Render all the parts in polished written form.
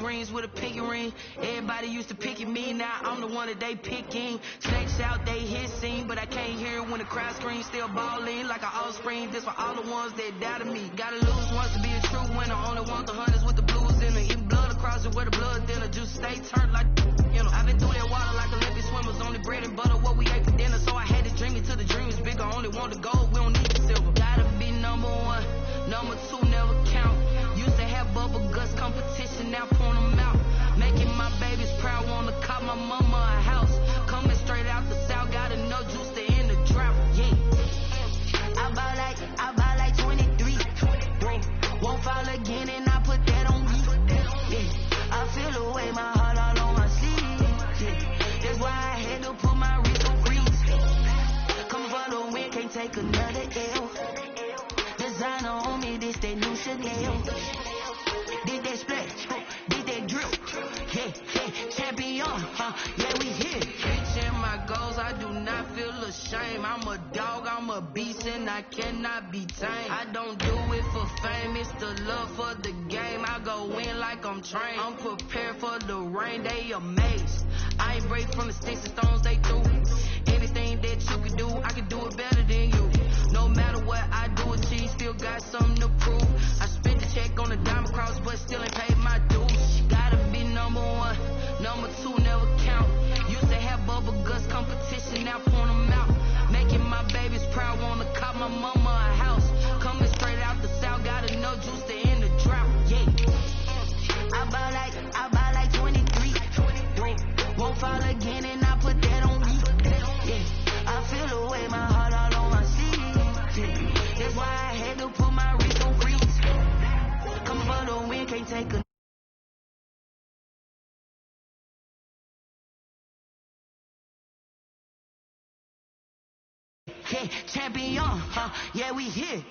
rings with a pinky ring. Everybody used to picking me, now I'm the one that they picking. Snakes out, they hissing, but I can't hear it when the crowd screams. Still balling like an offspring. This for all the ones that doubted me. Gotta lose once to be a true winner. Only want the hunters with the blues in it. Even blood across it where the blood thinner. Juice stay turned like, you know. I've been through that water like Olympic swimmers. Only bread and butter, what we ate for dinner. So I had to dream it till the dream is bigger. Only want the gold, we don't need the silver. Gotta be number one, number two never count. Used to have bubble guts competition, now point them out. Making my babies proud, wanna cop my mama a house. Coming straight out the south, got enough juice to end the drought. Yeah, I buy like 23. Won't fall again, and I put that on me. Yeah, I feel the way, my heart all on my sleeve. Yeah, that's why I had to put my wrist on freeze. Come for the win, can't take another L. Designer on me, this that new Chanel. Did that splash, did that drip. Yeah, champion, yeah, we here. Reaching my goals, I do not feel ashamed. I'm a dog, I'm a beast, and I cannot be tamed. I don't do it for fame, it's the love for the game. I go in like I'm trained. I'm prepared for the rain, they amazed. I ain't break from the sticks and stones they threw. Anything that you can do, I can do it better than you. No matter what I do, achieve, still got something to prove. I spent the check on the diamond cross, but still ain't paid my dues. Gotta be number one, number two never count. Used to have bubble guts competition, now point them out. Making my babies proud, wanna cop my mama a house. Coming straight out the south, got enough juice to end the drought. Yeah, I buy like 23. Won't fall again, and I put that on me. Yeah, I feel the way, my heart all on my sleeve. Yeah, that's why I had to put my wrist on freeze. Come for the win, can't take a. Yeah, champion, yeah, we here.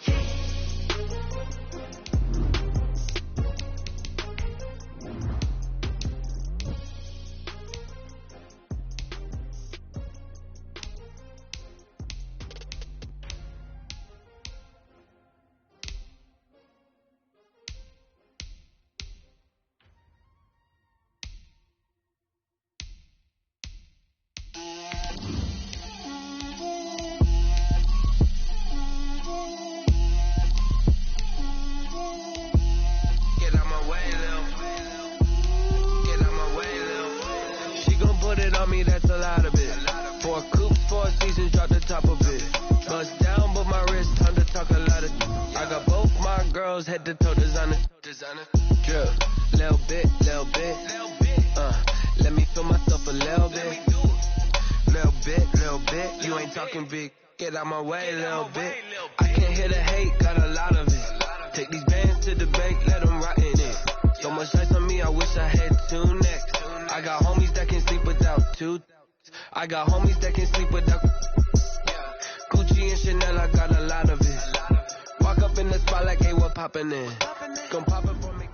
Head to toe designer, drip, little bit, let me feel myself a little bit, you ain't talking big, get out my way a little bit, I can't hear the hate, got a lot of it, take these bands to the bank, let them rot in it, so much ice on me, I wish I had two necks, I got homies that can sleep without two, I got homies that can sleep without, Gucci and Chanel, I got a lot of it. Walk up in the spot like, hey, what poppin' in? Gon' pop it for me.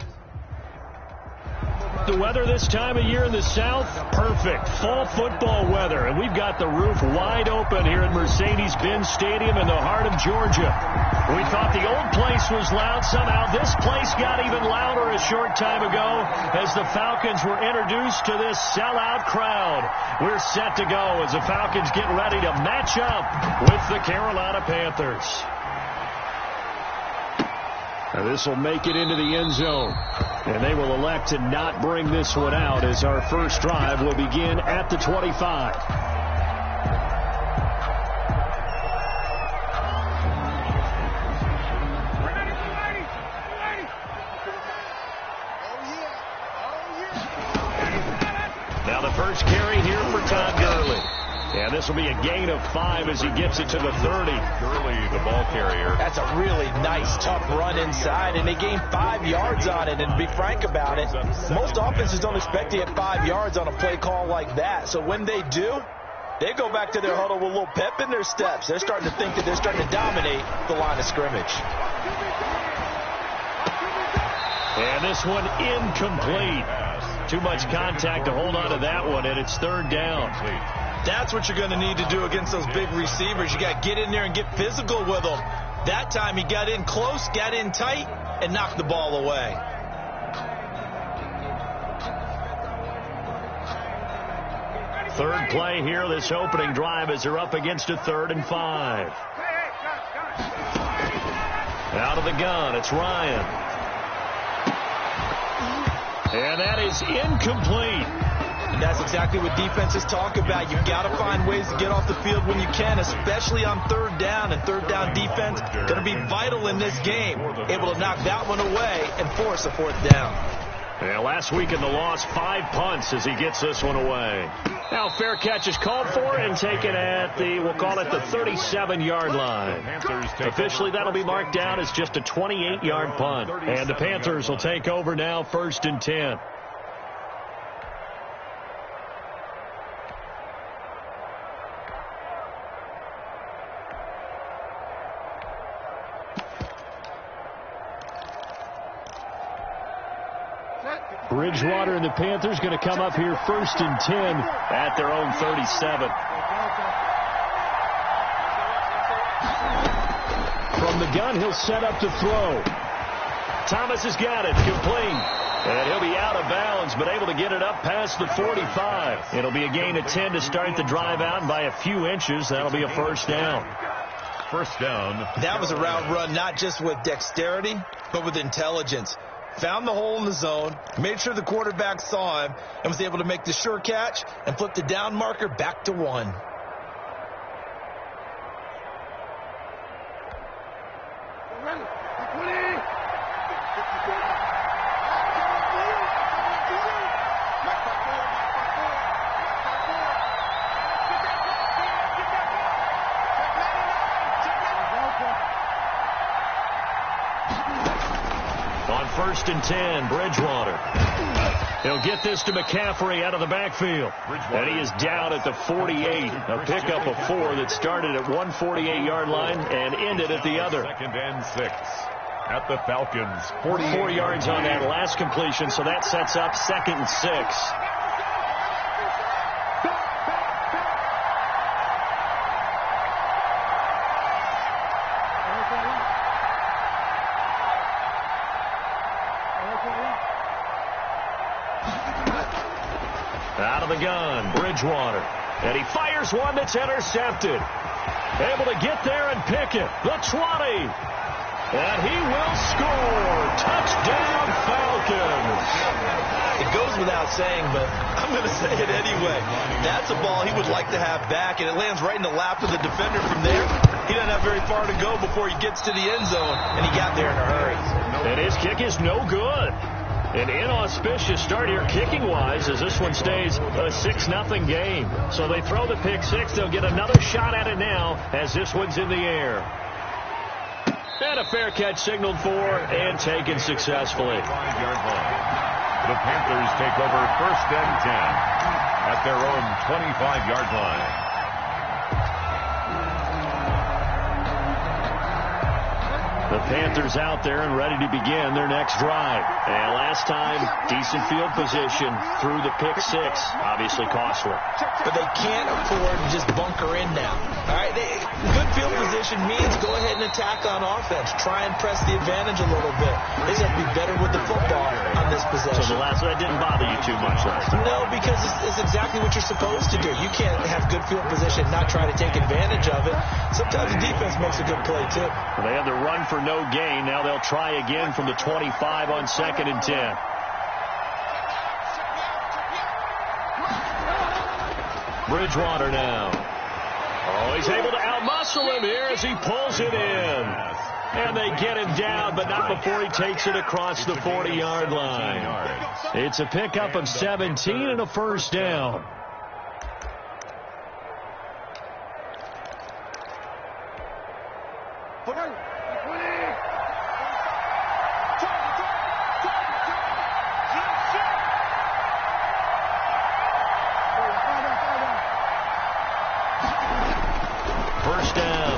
The weather this time of year in the south, perfect. Fall football weather. And we've got the roof wide open here at Mercedes-Benz Stadium in the heart of Georgia. We thought the old place was loud. Somehow this place got even louder a short time ago as the Falcons were introduced to this sellout crowd. We're set to go as the Falcons get ready to match up with the Carolina Panthers. Now this will make it into the end zone. And they will elect to not bring this one out as our first drive will begin at the 25. Now the first carry here for Todd Gurley. And this will be a gain of 5 as he gets it to the 30. Gurley, the ball carrier. That's a really nice, tough run inside, and they gained 5 yards on it. And to be frank about it, most offenses don't expect to get 5 yards on a play call like that. So when they do, they go back to their huddle with a little pep in their steps. They're starting to think that they're starting to dominate the line of scrimmage. And this one incomplete. Too much contact to hold on to that one, and it's third down. That's what you're going to need to do against those big receivers. You got to get in there and get physical with them. That time he got in close, got in tight, and knocked the ball away. Third play here, this opening drive, as they're up against a 3rd and 5. Out of the gun, it's Ryan. And that is incomplete. And that's exactly what defenses talk about. You've got to find ways to get off the field when you can, especially on 3rd down. And 3rd down defense going to be vital in this game. Able to knock that one away and force a 4th down. Yeah, last week in the loss, 5 punts as he gets this one away. Now fair catch is called for and taken at the, we'll call it the 37-yard line. Officially, that'll be marked down as just a 28-yard punt. And the Panthers will take over now, 1st and 10. Bridgewater and the Panthers going to come up here 1st and 10 at their own 37. From the gun, he'll set up to throw. Thomas has got it, complete. And he'll be out of bounds, but able to get it up past the 45. It'll be a gain of 10 to start the drive out, and by a few inches, that'll be a 1st down. 1st down. That was a route run, not just with dexterity, but with intelligence. Found the hole in the zone, made sure the quarterback saw him, and was able to make the sure catch and flip the down marker back to 1. On 1st and 10, Bridgewater. He'll get this to McCaffrey out of the backfield. And he is down at the 48. A pickup of 4 that started at 148-yard line and ended at the other. 2nd and 6 at the Falcons. 44 yards on that last completion, so that sets up 2nd and 6. Out of the gun, Bridgewater. And he fires one that's intercepted. Able to get there and pick it. The 20. And he will score. Touchdown, Falcons. It goes without saying, but I'm going to say it anyway. That's a ball he would like to have back, and it lands right in the lap of the defender from there. He doesn't have very far to go before he gets to the end zone, and he got there in a hurry. And his kick is no good. An inauspicious start here kicking-wise as this one stays a 6-0 game. So they throw the pick 6. They'll get another shot at it now as this one's in the air. And a fair catch signaled for and taken successfully. 5-yard line. The Panthers take over 1st and 10 at their own 25-yard line. The Panthers out there and ready to begin their next drive. And last time, decent field position through the pick 6. Obviously costly. But they can't afford to just bunker in now. All right, good field position means go ahead and attack on offense. Try and press the advantage a little bit. They just have to be better with the football on this possession. So the last one, that didn't bother you too much last time? No, because it's exactly what you're supposed to do. You can't have good field position and not try to take advantage of it. Sometimes the defense makes a good play, too. Well, they had the run for no gain. Now they'll try again from the 25 on 2nd and 10. Bridgewater now. Oh, he's able to outmuscle him here as he pulls it in. And they get him down, but not before he takes it across the 40-yard line. It's a pickup of 17 and a 1st down.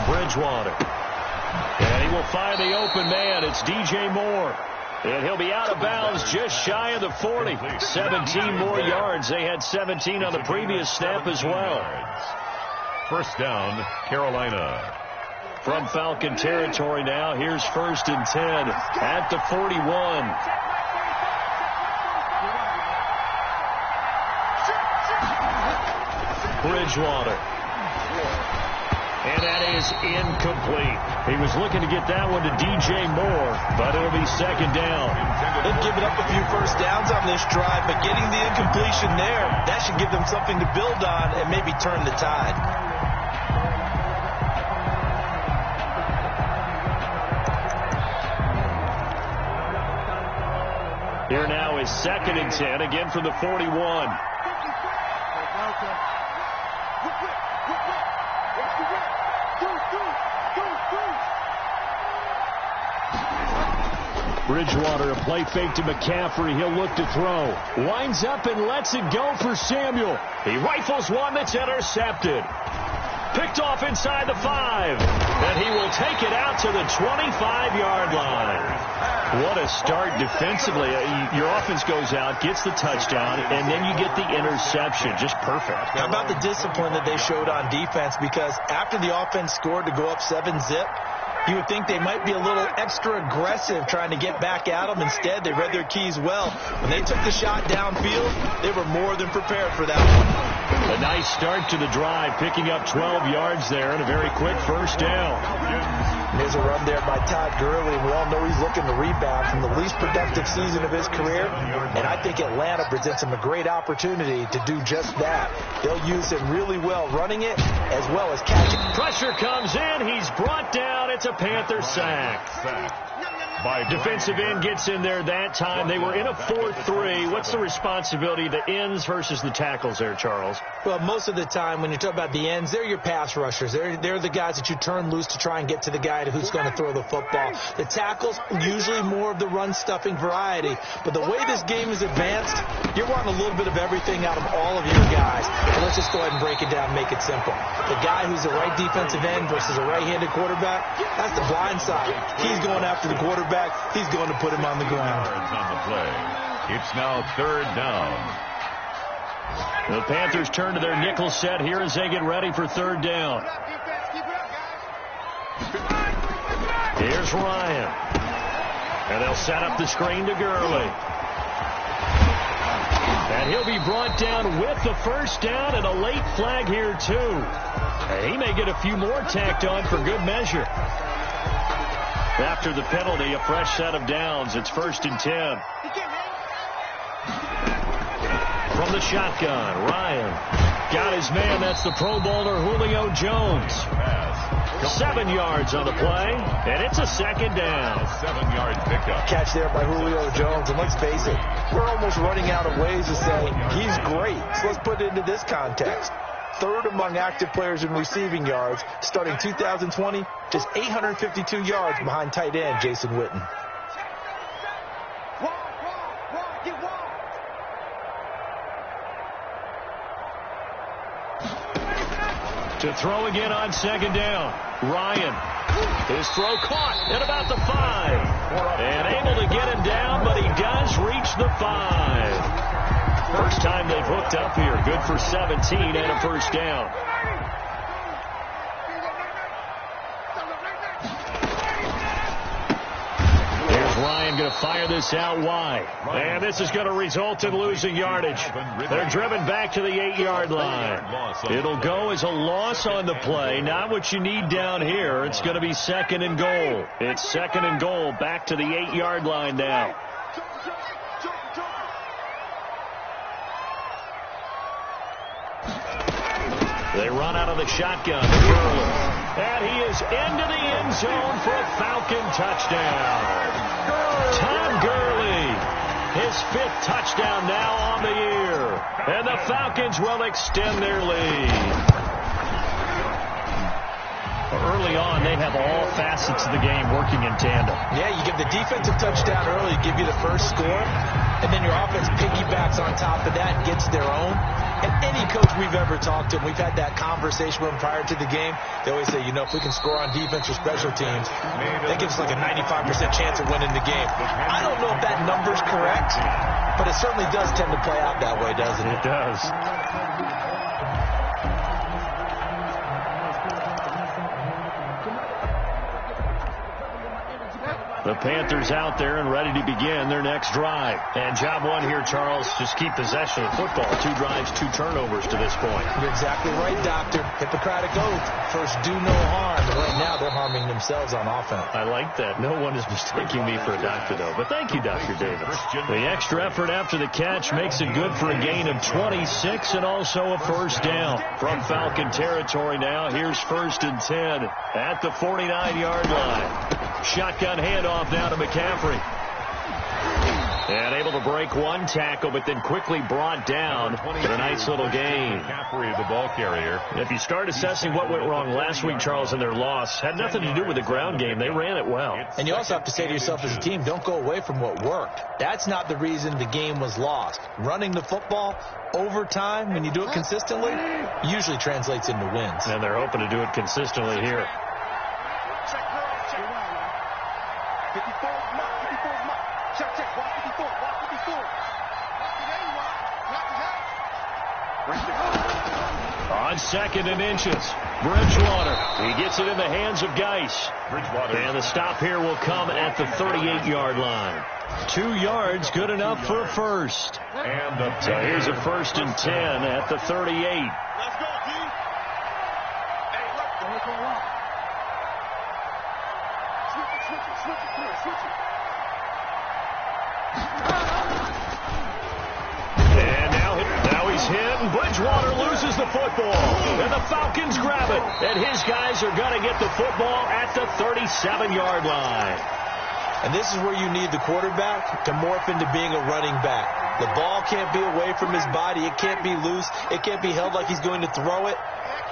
Bridgewater. And he will find the open man. It's DJ Moore. And he'll be out of bounds just shy of the 40. 17 more yards. They had 17 on the previous snap as well. 1st down, Carolina. From Falcon territory now, here's 1st and 10 at the 41. Bridgewater. And that is incomplete. He was looking to get that one to DJ Moore, but it'll be second down. They've given up a few first downs on this drive, but getting the incompletion there, that should give them something to build on and maybe turn the tide. Here now is 2nd and 10, again from the 41. Bridgewater, a play fake to McCaffrey. He'll look to throw. Winds up and lets it go for Samuel. He rifles one that's intercepted. Picked off inside the 5. And he will take it out to the 25-yard line. What a start defensively. Your offense goes out, gets the touchdown, and then you get the interception. Just perfect. How about the discipline that they showed on defense? Because after the offense scored to go up 7-zip, you would think they might be a little extra aggressive trying to get back at them. Instead, they read their keys well. When they took the shot downfield, they were more than prepared for that one. A nice start to the drive, picking up 12 yards there and a very quick first down. There's a run there by Todd Gurley. We all know he's looking to rebound from the least productive season of his career. And I think Atlanta presents him a great opportunity to do just that. They'll use him really well running it as well as catching. Pressure comes in. He's brought down. It's a Panther sack. Defensive end gets in there that time. They were in a 4-3. What's the responsibility of the ends versus the tackles there, Charles? Well, most of the time when you talk about the ends, they're your pass rushers. They're the guys that you turn loose to try and get to the guy who's going to throw the football. The tackles, usually more of the run-stuffing variety. But the way this game is advanced, you're wanting a little bit of everything out of all of your guys. And let's just go ahead and break it down and make it simple. The guy who's the right defensive end versus a right-handed quarterback, that's the blind side. He's going after the quarterback. He's going to put him on the ground. On the play. It's now 3rd down. The Panthers turn to their nickel set here as they get ready for 3rd down. Here's Ryan. And they'll set up the screen to Gurley. And he'll be brought down with the first down and a late flag here, too. And he may get a few more tacked on for good measure. After the penalty, a fresh set of downs. It's 1st and 10. From the shotgun, Ryan got his man. That's the Pro Bowler Julio Jones. 7 yards on the play, and it's a 2nd down. 7-yard pickup. Catch there by Julio Jones, and let's face it, we're almost running out of ways to say he's great. So let's put it into this context. 3rd among active players in receiving yards, starting 2020, just 852 yards behind tight end Jason Witten. To throw again on 2nd down. Ryan. His throw caught at about the 5. And able to get him down, but he does reach the 5. First time they've hooked up here. Good for 17 and a first down. Here's Ryan going to fire this out wide. And this is going to result in losing yardage. They're driven back to the 8-yard line. It'll go as a loss on the play. Not what you need down here. It's going to be 2nd and goal. It's 2nd and goal. Back to the 8-yard line now. They run out of the shotgun to Gurley. And he is into the end zone for a Falcon touchdown. Todd Gurley, his 5th touchdown now on the year. And the Falcons will extend their lead. Early on, they have all facets of the game working in tandem. Yeah, you give the defensive touchdown early, give you the first score, and then your offense piggybacks on top of that and gets their own. And any coach we've ever talked to, we've had that conversation with them prior to the game, they always say, you know, if we can score on defense or special teams, that gives us like a 95% chance of winning the game. I don't know if that number's correct, but it certainly does tend to play out that way, doesn't it? It does. The Panthers out there and ready to begin their next drive. And job one here, Charles, just keep possession of the football. 2 drives, 2 turnovers to this point. You're exactly right, Doctor. Hippocratic oath. First, do no harm. And right now, they're harming themselves on offense. I like that. No one is mistaking me for a doctor, though. But thank you, Dr. Davis. The extra effort after the catch makes it good for a gain of 26 and also a first down. From Falcon territory now, here's 1st and 10 at the 49-yard line. Shotgun handoff now to McCaffrey. And able to break one tackle, but then quickly brought down for a nice little gain. McCaffrey, the ball carrier. If you start assessing what went wrong last week, Charles, in their loss, had nothing to do with the ground game. They ran it well. And you also have to say to yourself as a team, don't go away from what worked. That's not the reason the game was lost. Running the football over time, when you do it consistently, usually translates into wins. And they're hoping to do it consistently here. On 2nd and inches, Bridgewater. He gets it in the hands of Geis. And the stop here will come at the 38-yard line. 2 yards, good enough for a first. So here's a 1st and 10 at the 38. Let's go, D. Hey, look. Switch it. And now he's hit, and Bridgewater loses the football. And the Falcons grab it. And his guys are going to get the football at the 37-yard line. And this is where you need the quarterback to morph into being a running back. The ball can't be away from his body. It can't be loose. It can't be held like he's going to throw it.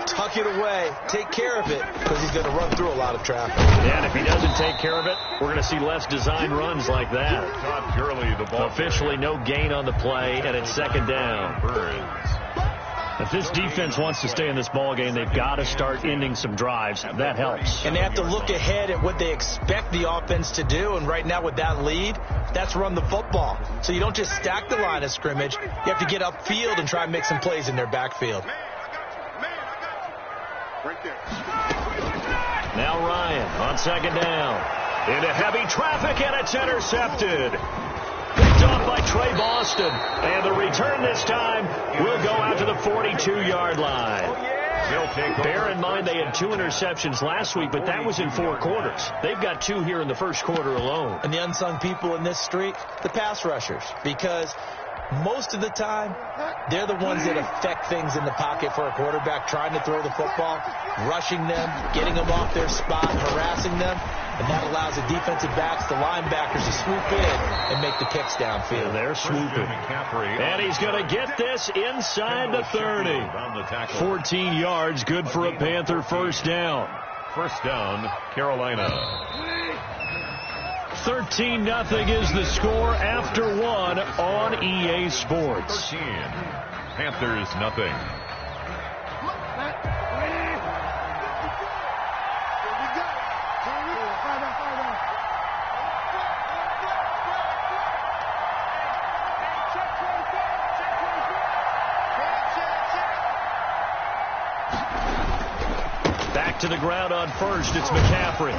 Tuck it away. Take care of it because he's going to run through a lot of traffic. And if he doesn't take care of it, we're going to see less design runs like that. Todd Gurley, the ball Officially no gain on the play, and it's 2nd down. If this defense wants to stay in this ball game, they've got to start ending some drives. That helps. And they have to look ahead at what they expect the offense to do. And right now with that lead, that's run the football. So you don't just stack the line of scrimmage. You have to get upfield and try and make some plays in their backfield. Now Ryan on 2nd down. Into heavy traffic, and it's intercepted. Picked off by Trey Boston. And the return this time will go out to the 42-yard line. Bear in mind they had 2 interceptions last week, but that was in 4 quarters. They've got 2 here in the first quarter alone. And the unsung people in this streak, the pass rushers, because most of the time, they're the ones that affect things in the pocket for a quarterback, trying to throw the football, rushing them, getting them off their spot, harassing them, and that allows the defensive backs, the linebackers to swoop in and make the kicks downfield. And they're swooping. And he's going to get this inside the 30. 14 yards, good for a Panther first down. First down, Carolina. 13-0 is the score after 1 on EA Sports. 13. Panthers nothing. Back to the ground on first, it's McCaffrey.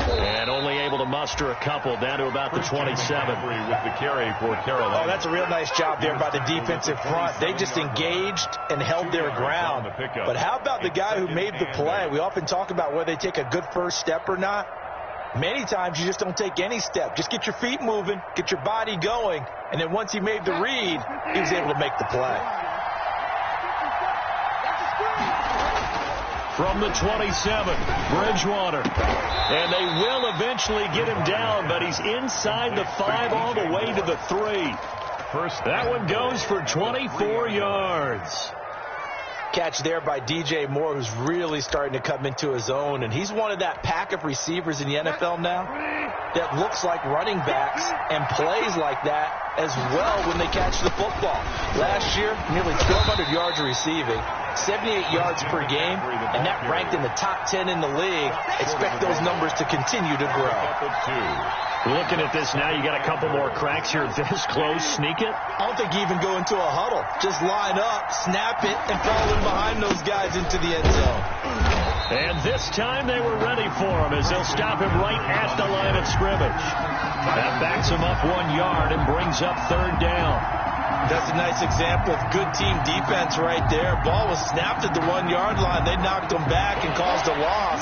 And only able to muster a couple, down to about the 27. With the carry for Carolina. Oh, that's a real nice job there by the defensive front. They just engaged and held their ground. But how about the guy who made the play? We often talk about whether they take a good first step or not. Many times you just don't take any step. Just get your feet moving, get your body going, and then once he made the read, he was able to make the play. From the 27, Bridgewater. And they will eventually get him down, but he's inside the 5 all the way to the 3. That one goes for 24 yards. Catch there by DJ Moore, who's really starting to come into his own. And he's one of that pack of receivers in the NFL now that looks like running backs and plays like that as well when they catch the football. Last year, nearly 1,200 yards receiving. 78 yards per game, and that ranked in the top 10 in the league. Expect those numbers to continue to grow. Looking at this now, you got a couple more cracks here this close. Sneak it? I don't think you even go into a huddle. Just line up, snap it, and fall in behind those guys into the end zone. And this time they were ready for him as they'll stop him right at the line of scrimmage. That backs him up 1 yard and brings up third down. That's a nice example of good team defense right there. Ball was snapped at the 1 yard line. They knocked him back and caused a loss.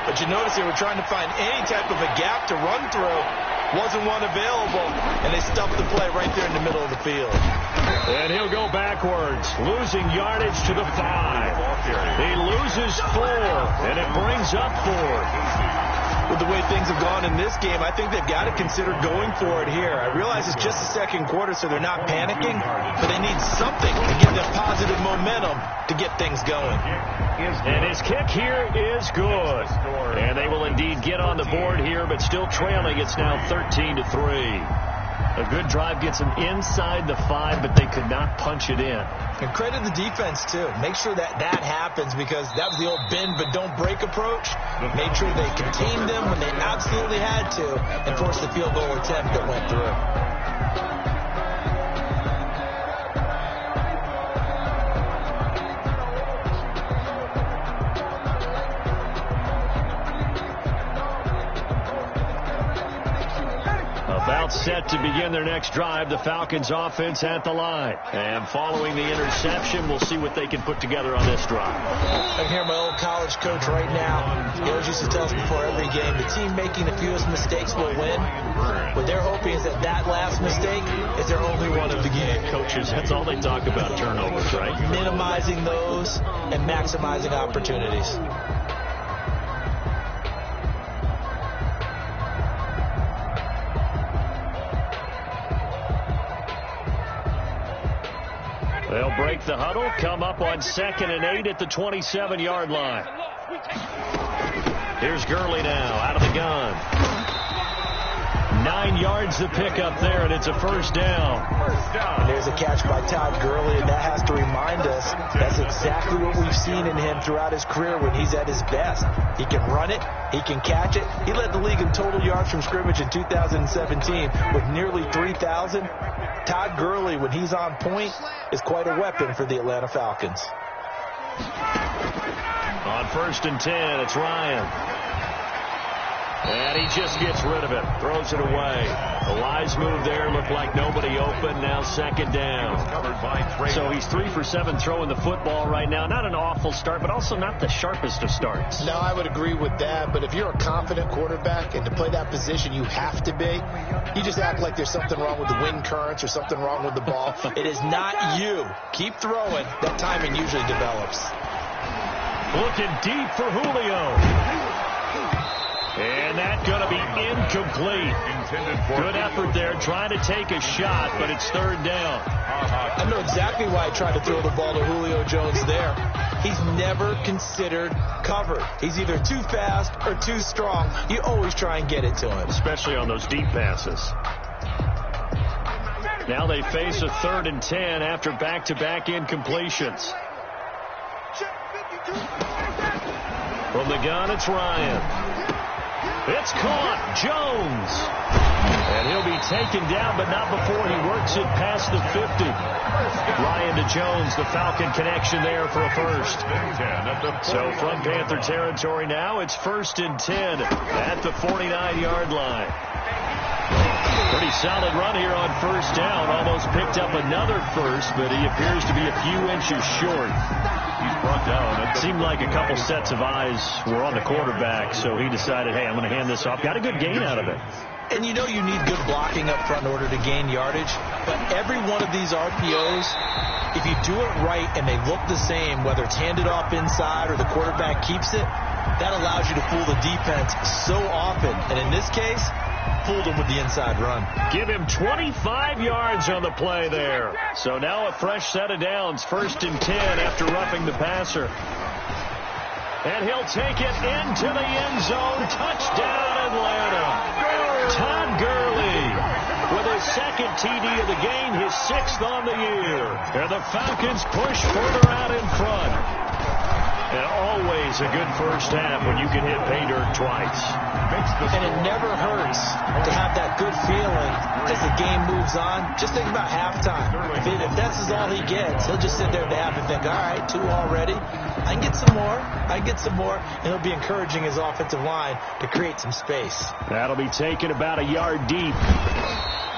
But you notice they were trying to find any type of a gap to run through. Wasn't one available, and they stuffed the play right there in the middle of the field. And he'll go backwards, losing yardage to the 5. He loses 4, and it brings up 4. With the way things have gone in this game, I think they've got to consider going for it here. I realize it's just the second quarter, so they're not panicking, but they need something to give them positive momentum to get things going. And his kick here is good. And they will indeed get on the board here, but still trailing. It's now 13-3. A good drive gets them inside the 5, but they could not punch it in. And credit the defense, too. Make sure that happens, because that was the old bend but don't break approach. Made sure they contained them when they absolutely had to and forced the field goal attempt that went through. About set to begin their next drive, the Falcons offense at the line. And following the interception, we'll see what they can put together on this drive. I can hear my old college coach right now. He always used to tell us before every game, the team making the fewest mistakes will win. What they're hoping is that last mistake is their only one of the game. Coaches, that's all they talk about, turnovers, right? Minimizing those and maximizing opportunities. They'll break the huddle, come up on 2nd and 8 at the 27-yard line. Here's Gurley now, out of the gun. 9 yards to pick up there, and it's a first down. And there's a catch by Todd Gurley, and that has to remind us that's exactly what we've seen in him throughout his career when he's at his best. He can run it, he can catch it. He led the league in total yards from scrimmage in 2017 with nearly 3,000. Todd Gurley, when he's on point, is quite a weapon for the Atlanta Falcons. On 1st and 10, it's Ryan. And he just gets rid of it, throws it away. A wise move there, looked like nobody open, now 2nd down. So he's 3 for 7 throwing the football right now. Not an awful start, but also not the sharpest of starts. No, I would agree with that, but if you're a confident quarterback and to play that position you have to be, you just act like there's something wrong with the wind currents or something wrong with the ball. It is not you. Keep throwing. That timing usually develops. Looking deep for Julio. And that's going to be incomplete. Good effort there, trying to take a shot, but it's 3rd down. I know exactly why I tried to throw the ball to Julio Jones there. He's never considered covered. He's either too fast or too strong. You always try and get it to him. Especially on those deep passes. Now they face a 3rd and 10 after back-to-back incompletions. From the gun, it's Ryan. It's caught. Jones. And he'll be taken down, but not before he works it past the 50. Ryan to Jones, the Falcon connection there for a first. So from Panther territory now, it's 1st and 10 at the 49-yard line. Pretty solid run here on 1st down. Almost picked up another first, but he appears to be a few inches short. He's brought down. It seemed like a couple sets of eyes were on the quarterback, so he decided, hey, I'm going to hand this off. Got a good gain out of it. And you know you need good blocking up front in order to gain yardage. But every one of these RPOs, if you do it right and they look the same, whether it's handed off inside or the quarterback keeps it, that allows you to fool the defense so often. And in this case, fooled him with the inside run. Give him 25 yards on the play there. So now a fresh set of downs. 1st and 10 after roughing the passer. And he'll take it into the end zone. Touchdown, Atlanta. Todd Gurley with his second TD of the game, his 6th on the year. And the Falcons push further out in front. And always a good first half when you can hit pay dirt twice. And it never hurts to have that good feeling as the game moves on. Just think about halftime. If this is all he gets, he'll just sit there at the half and think, all right, 2 already. I can get some more. And he'll be encouraging his offensive line to create some space. That'll be taken about a yard deep.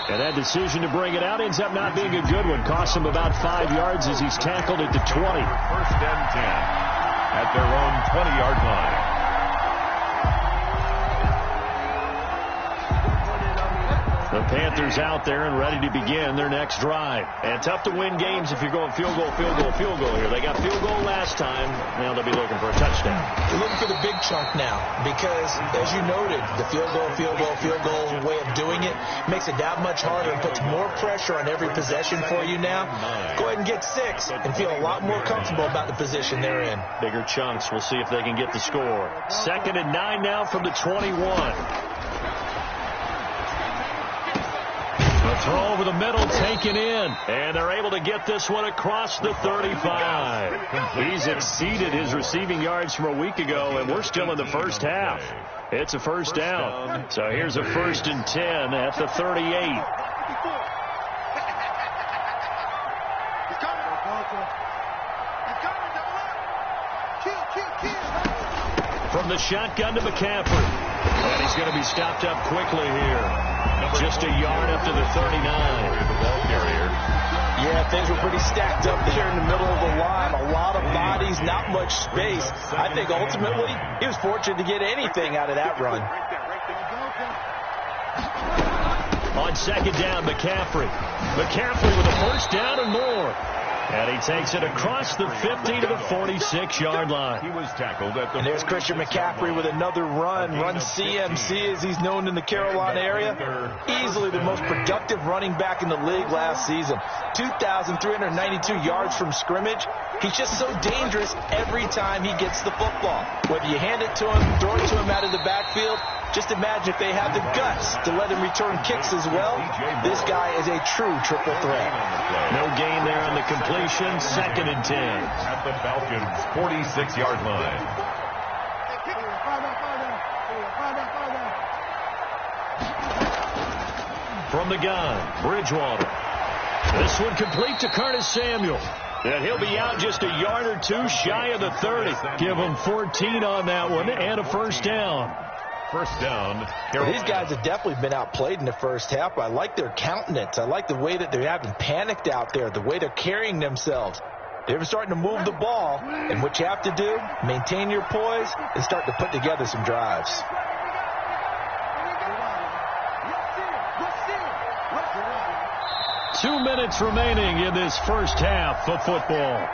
And that decision to bring it out ends up not being a good one. Costs him about 5 yards as he's tackled at the 20. First and 10 at their own 20-yard line. The Panthers out there and ready to begin their next drive. And tough to win games if you're going field goal here. They got field goal last time. Now they'll be looking for a touchdown. They're looking for the big chunk now because, as you noted, the field goal way of doing it makes it that much harder and puts more pressure on every possession for you now. Go ahead and get 6 and feel a lot more comfortable about the position they're in. Bigger chunks. We'll see if they can get the score. 2nd and 9 now from the 21. The throw over the middle taken in. And they're able to get this one across the 35. He's exceeded his receiving yards from a week ago, and we're still in the first half. It's a first down. So here's a 1st and 10 at the 38. From the shotgun to McCaffrey. And he's going to be stopped up quickly here. Just a yard up to the 39. Yeah, things were pretty stacked up there in the middle of the line. A lot of bodies, not much space. I think ultimately he was fortunate to get anything out of that run. On 2nd down, McCaffrey. McCaffrey with a first down and more. And he takes it across the 50 to the 46-yard line. He was tackled at the. And there's Christian McCaffrey with another run CMC as he's known in the Carolina area. Easily the most productive running back in the league last season. 2,392 yards from scrimmage. He's just so dangerous every time he gets the football. Whether you hand it to him, throw it to him out of the backfield, just imagine if they have the guts to let him return kicks as well. This guy is a true triple threat. No gain there on the completion. 2nd and 10. At the Falcons' 46-yard line. From the gun, Bridgewater. This one complete to Curtis Samuel. And he'll be out just a yard or 2 shy of the 30. Give him 14 on that one and a first down. First down. Well, these guys have definitely been outplayed in the first half. I like their countenance. I like the way that they're having panicked out there, the way they're carrying themselves. They're starting to move the ball, and what you have to do, maintain your poise and start to put together some drives. Two minutes remaining in this first half of football.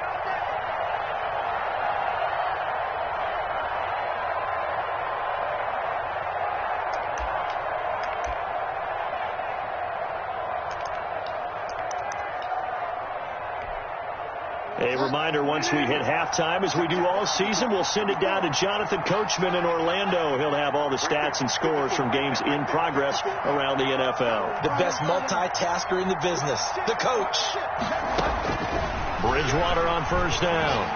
A reminder, once we hit halftime, as we do all season, we'll send it down to Jonathan Coachman in Orlando. He'll have all the stats and scores from games in progress around the NFL. The best multitasker in the business, the coach. Bridgewater on first down.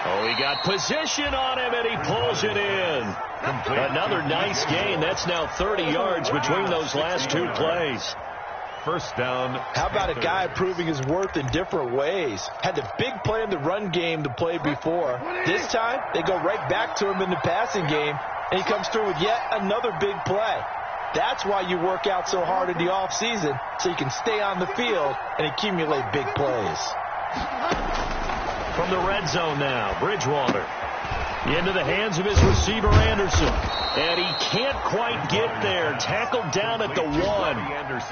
Oh, he got position on him, and he pulls it in. Another nice gain. That's now 30 yards between those last 2 plays. First down. How about a guy proving his worth in different ways? Had the big play in the run game to play before. This time, they go right back to him in the passing game, and he comes through with yet another big play. That's why you work out so hard in the offseason, so you can stay on the field and accumulate big plays. From the red zone now, Bridgewater. Into the hands of his receiver, Anderson. And he can't quite get there. Tackled down at the 1.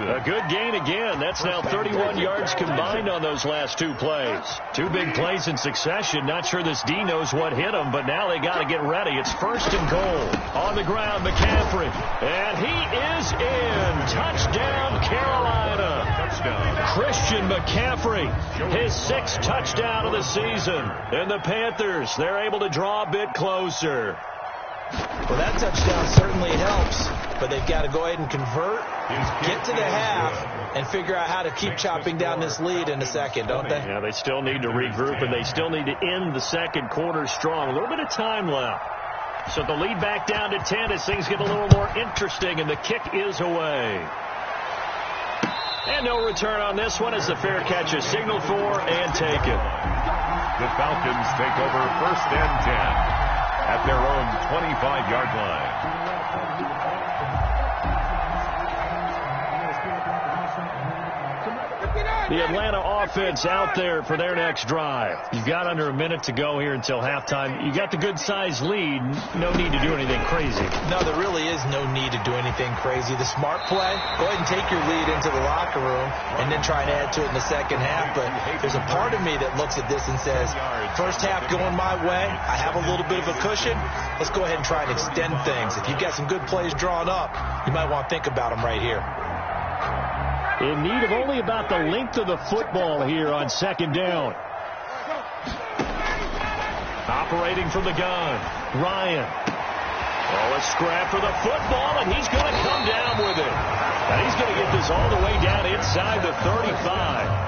A good gain again. That's now 31 yards combined on those last 2 plays. 2 big plays in succession. Not sure this D knows what hit him, but now they got to get ready. It's 1st and goal. On the ground, McCaffrey. And he is in. Touchdown, Carolina. Touchdown. Christian McCaffrey, his 6th touchdown of the season. And the Panthers, they're able to draw a bit closer. Well, that touchdown certainly helps. but they've got to go ahead and convert, get to the half, and figure out how to keep chopping down this lead in the second, don't they? Yeah, they still need to regroup, and they still need to end the second quarter strong. A little bit of time left. So the lead back down to 10 as things get a little more interesting, and the kick is away. And no return on this one as the fair catch is signaled for and taken. The Falcons take over 1st and 10 at their own 25-yard line. The Atlanta offense out there for their next drive. You've got under a minute to go here until halftime. You got the good-sized lead. No need to do anything crazy. No, there really is no need to do anything crazy. The smart play, go ahead and take your lead into the locker room and then try and add to it in the second half. But there's a part of me that looks at this and says, first half going my way, I have a little bit of a cushion. Let's go ahead and try and extend things. If you've got some good plays drawn up, you might want to think about them right here. In need of only about the length of the football here on second down. Operating from the gun, Ryan. Oh, a scrap for the football, and he's going to come down with it. And he's going to get this all the way down inside the 35.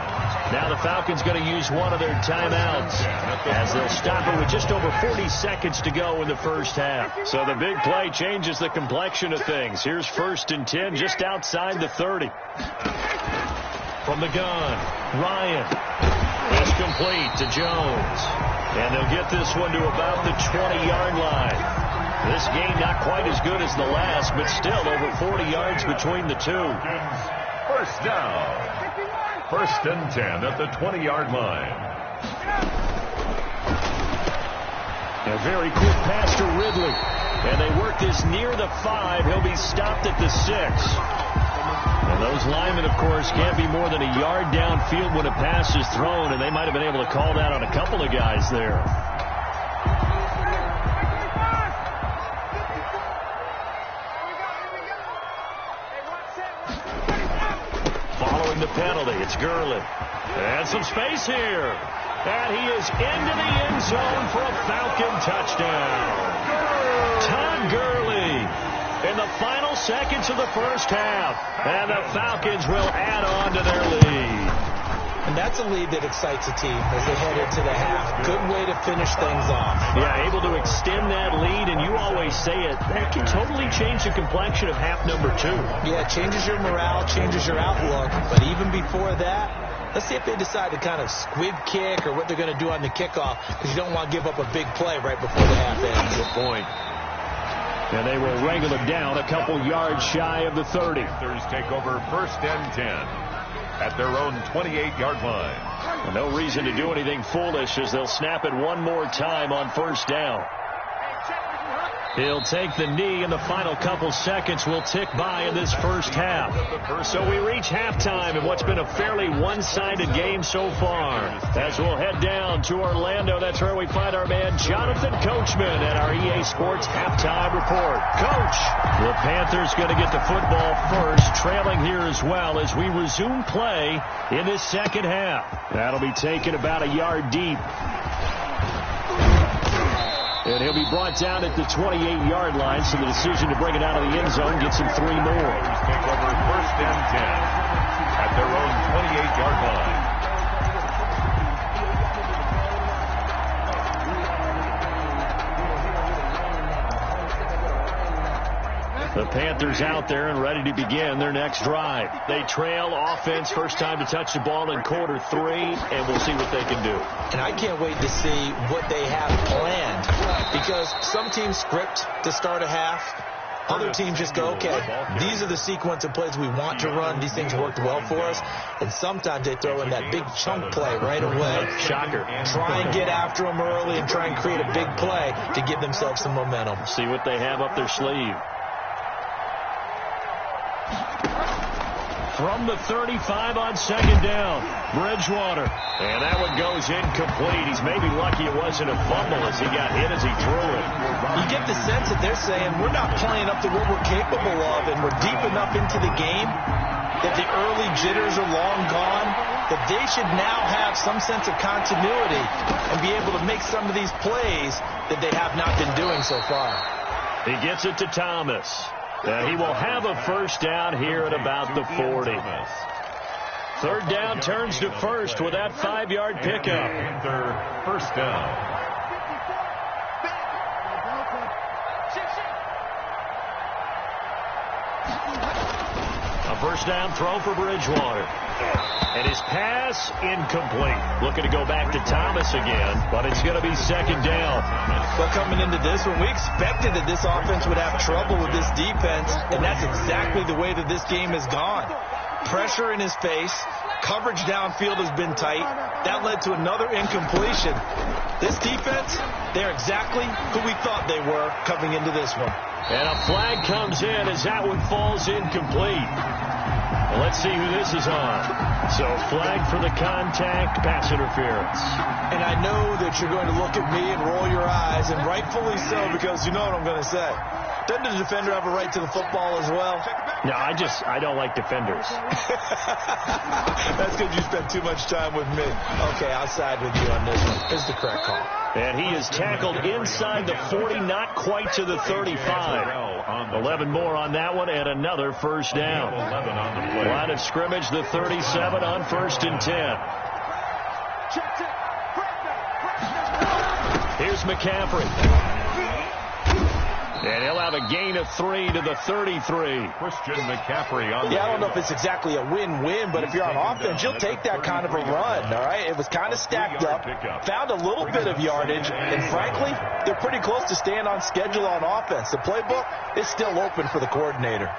Now the Falcons going to use one of their timeouts as they'll stop it with just over 40 seconds to go in the first half. So the big play changes the complexion of things. Here's 1st and 10 just outside the 30. From the gun, Ryan. It's complete to Jones. And they'll get this one to about the 20-yard line. This game not quite as good as the last, but still over 40 yards between the two. First down. 1st and 10 at the 20-yard line. A very quick pass to Ridley. And they work this near the 5. He'll be stopped at the 6. And those linemen, of course, can't be more than a yard downfield when a pass is thrown, and they might have been able to call that on a couple of guys there. Following the penalty, it's Gurley. And some space here. And he is into the end zone for a Falcon touchdown. Todd Gurley in the final seconds of the first half. And the Falcons will add on to their lead. And that's a lead that excites a team as they head into the half. Good way to finish things off. Yeah, able to extend that lead, and you always say it, that can totally change the complexion of half number 2. Yeah, it changes your morale, changes your outlook. But even before that, let's see if they decide to kind of squib kick or what they're going to do on the kickoff, because you don't want to give up a big play right before the half ends. Good point. And they will wrangle it down a couple yards shy of the 30. Panthers take over 1st and 10 at their own 28-yard line. And no reason to do anything foolish as they'll snap it one more time on 1st down. He'll take the knee, and the final couple seconds will tick by in this first half. So we reach halftime in what's been a fairly one-sided game so far. As we'll head down to Orlando, that's where we find our man Jonathan Coachman at our EA Sports Halftime Report. Coach, the Panthers going to get the football first, trailing here as well as we resume play in this second half. That'll be taken about a yard deep. And he'll be brought down at the 28-yard line, so the decision to bring it out of the end zone gets him 3 more. Take over 1st and 10 at their own 28-yard line. The Panthers out there and ready to begin their next drive. They trail offense, first time to touch the ball in quarter 3, and we'll see what they can do. And I can't wait to see what they have planned, because some teams script to start a half. Other teams just go, okay, these are the sequence of plays we want to run. These things worked well for us. And sometimes they throw in that big chunk play right away. Shocker. Try and get after them early and try and create a big play to give themselves some momentum. See what they have up their sleeve. From the 35 on second down, Bridgewater. And that one goes incomplete. He's maybe lucky it wasn't a fumble as he got hit as he threw it. You get the sense that they're saying we're not playing up to what we're capable of, and we're deep enough into the game that the early jitters are long gone, that they should now have some sense of continuity and be able to make some of these plays that they have not been doing so far. He gets it to Thomas. And he will have a first down here at about the 40. Third down turns to first with that 5-yard pickup. Panther first down. A first down throw for Bridgewater. And his pass incomplete. Looking to go back to Thomas again, but it's going to be second down. But coming into this one, we expected that this offense would have trouble with this defense, and that's exactly the way that this game has gone. Pressure in his face. Coverage downfield has been tight. That led to another incompletion. This defense, they're exactly who we thought they were coming into this one. And a flag comes in as that one falls incomplete. Well, let's see who this is on. So flag for the contact, pass interference. And I know that you're going to look at me and roll your eyes, and rightfully so, because you know what I'm going to say. Doesn't the defender have a right to the football as well? No, I don't like defenders. That's because you spent too much time with me. Okay, I'll side with you on this one. This is the correct call. And he is tackled inside the 40, not quite to the 35. 11 more on that one, and another first down. Line of scrimmage, the 37 on 1st and 10. Here's McCaffrey. And he'll have a gain of 3 to the 33. Christian McCaffrey on the I don't know if it's exactly a win-win, but if you're on offense, you'll take that kind of a run, all right? It was kind of stacked up, found a little bit of yardage, and frankly, they're pretty close to staying on schedule on offense. The playbook is still open for the coordinator.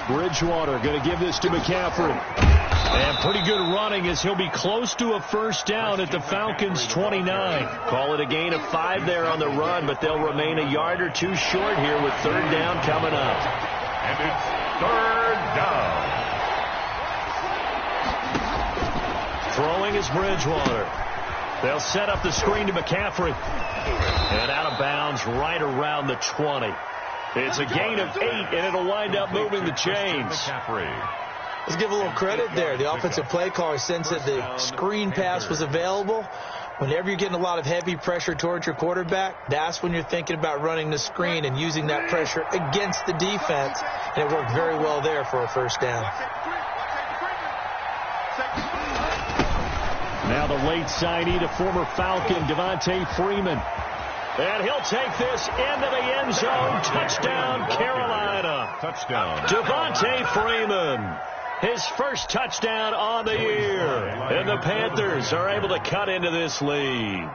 Bridgewater going to give this to McCaffrey. And pretty good running as he'll be close to a first down at the Falcons' 29. Call it a gain of 5 there on the run, but they'll remain a yard or 2 short here with third down coming up. And it's third down. Throwing is Bridgewater. They'll set up the screen to McCaffrey. And out of bounds right around the 20. It's a gain of 8, and it'll wind up moving the chains. Let's give a little credit there. The offensive play caller sensed that the screen pass was available. Whenever you're getting a lot of heavy pressure towards your quarterback, that's when you're thinking about running the screen and using that pressure against the defense. And it worked very well there for a first down. Now the late signee, the former Falcon, Devontae Freeman. And he'll take this into the end zone. Touchdown, Carolina. Touchdown. Devontae Freeman. His first touchdown on the year. And the Panthers are able to cut into this lead.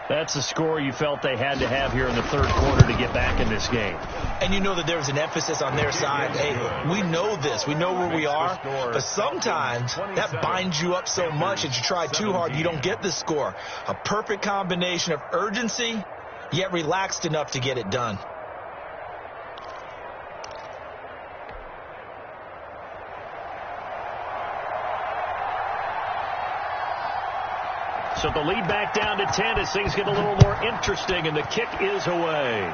That's the score you felt they had to have here in the third quarter to get back in this game. And you know that there was an emphasis on their side. Hey, we know this. We know where we are. But sometimes that binds you up so much that you try too hard, you don't get the score. A perfect combination of urgency, yet relaxed enough to get it done. So the lead back down to 10 as things get a little more interesting, and the kick is away.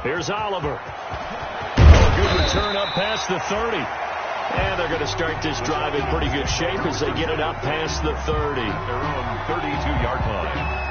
Here's Oliver. Oh, a good return up past the 30. And they're going to start this drive in pretty good shape as they get it up past the 30. Their own 32-yard line.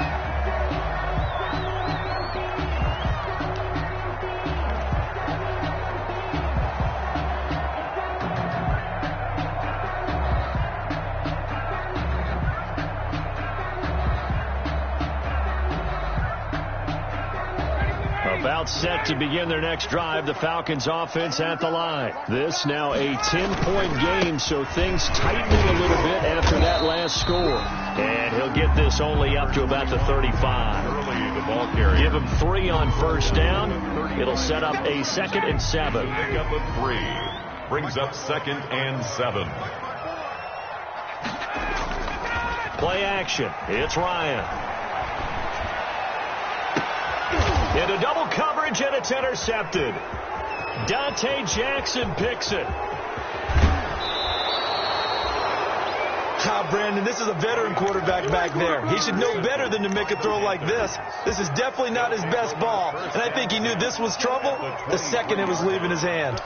About set to begin their next drive, the Falcons offense at the line. This now a 10-point game, so things tightening a little bit after that last score. And he'll get this only up to about the 35. Early the ball carrier. Give him 3 on first down. It'll set up a 2nd and 7. Pick up a 3. Brings up 2nd and 7. Play action. It's Ryan. Into double coverage, and it's intercepted. Dante Jackson picks it. Brandon, this is a veteran quarterback back there. He should know better than to make a throw like this. This is definitely not his best ball, and I think he knew this was trouble the second it was leaving his hand.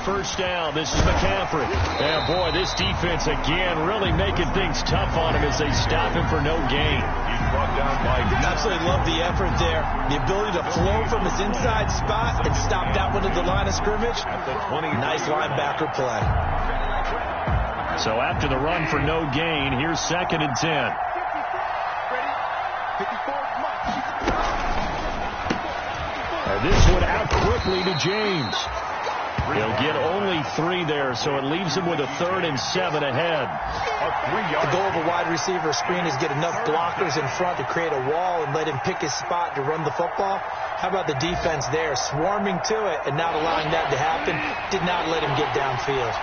first down. This is McCaffrey. And, boy, this defense, again, really making things tough on him as they stop him for no gain. He's brought down by... Absolutely love the effort there. The ability to flow from his inside spot and stop that one at the line of scrimmage. At the 20. Nice linebacker play. So after the run for no gain, here's 2nd and 10. And this one out quickly to James. He'll get only 3 there, so it leaves him with a 3rd and 7 ahead. The goal of a wide receiver screen is get enough blockers in front to create a wall and let him pick his spot to run the football. How about the defense there, swarming to it and not allowing that to happen? Did not let him get downfield.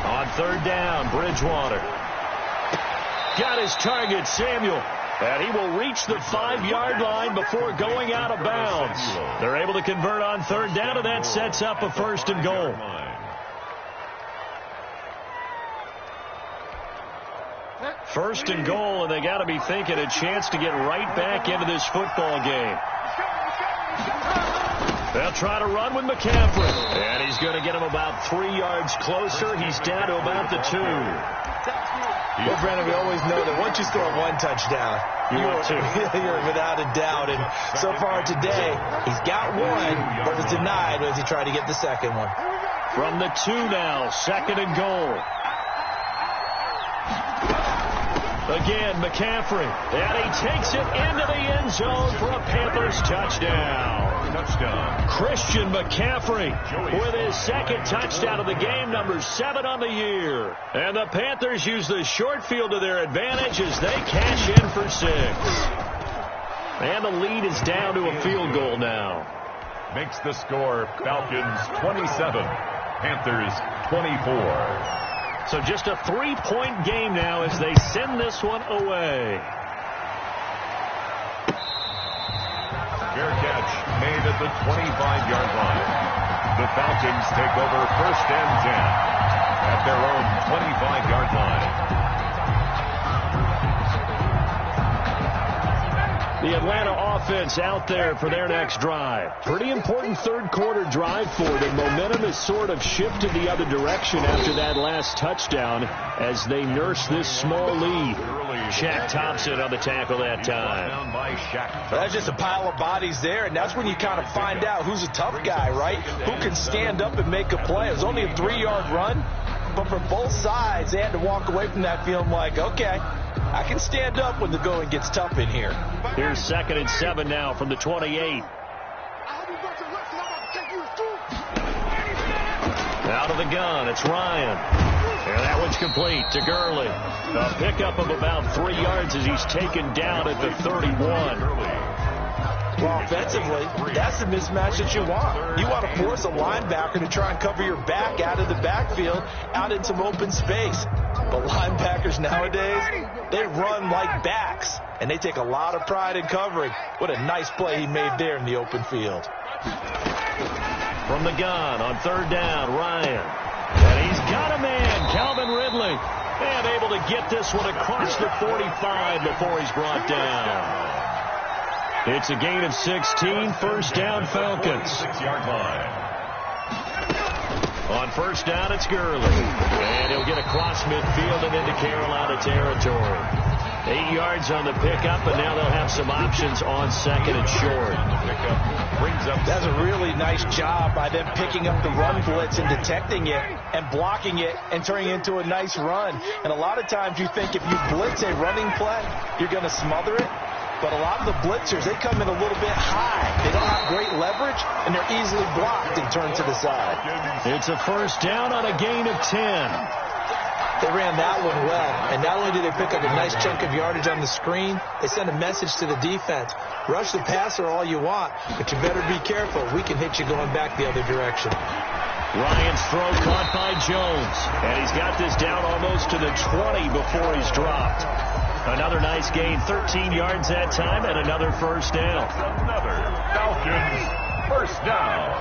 On 3rd down, Bridgewater. Got his target, Samuel. And he will reach the 5-yard line before going out of bounds. They're able to convert on 3rd down, and that sets up a 1st and goal. 1st and goal, and they got to be thinking a chance to get right back into this football game. They'll try to run with McCaffrey. And he's going to get him about 3 yards closer. He's down to about the 2. Well, Brandon, we always know that once you score 1 touchdown, you're without a doubt. And so far today, he's got 1, but was denied as he tried to get the 2nd one. From the 2 now, 2nd and goal. Again, McCaffrey. And he takes it into the end zone for a Panthers touchdown. Christian McCaffrey with his 2nd touchdown of the game, number 7 on the year. And the Panthers use the short field to their advantage as they cash in for 6. And the lead is down to a field goal now. Makes the score Falcons 27, Panthers 24. So just a 3-point game now as they send this one away. Fair catch made at the 25-yard line. The Falcons take over 1st and 10 at their own 25-yard line. The Atlanta offense out there for their next drive. Pretty important 3rd quarter drive for them. Momentum has sort of shifted the other direction after that last touchdown as they nurse this small lead. Shaq Thompson on the tackle that time. That's just a pile of bodies there, and that's when you kind of find out who's a tough guy, right? Who can stand up and make a play. It was only a 3-yard run, but for both sides, they had to walk away from that feeling like, okay, I can stand up when the going gets tough in here. Here's 2nd and 7 now from the 28. Out of the gun, it's Ryan. And that one's complete to Gurley. A pickup of about 3 yards as he's taken down at the 31. Well, offensively, that's the mismatch that you want. You want to force a linebacker to try and cover your back out of the backfield, out in some open space. But linebackers nowadays, they run like backs, and they take a lot of pride in covering. What a nice play he made there in the open field. From the gun on 3rd down, Ryan. And he's got a man, Calvin Ridley. And able to get this one across the 45 before he's brought down. It's a gain of 16, 1st down Falcons. 6-yard line. On 1st down, it's Gurley. And he'll get across midfield and into Carolina territory. 8 yards on the pickup, and now they'll have some options on 2nd and short. That's a really nice job by them picking up the run blitz and detecting it and blocking it and turning it into a nice run. And a lot of times you think if you blitz a running play, you're going to smother it. But a lot of the blitzers, they come in a little bit high. They don't have great leverage, and they're easily blocked and turned to the side. It's a 1st down on a gain of 10. They ran that one well, and not only did they pick up a nice chunk of yardage on the screen, they sent a message to the defense. Rush the passer all you want, but you better be careful. We can hit you going back the other direction. Ryan's throw caught by Jones, and he's got this down almost to the 20 before he's dropped. Another nice gain, 13 yards that time, and another 1st down. Another Falcons 1st down.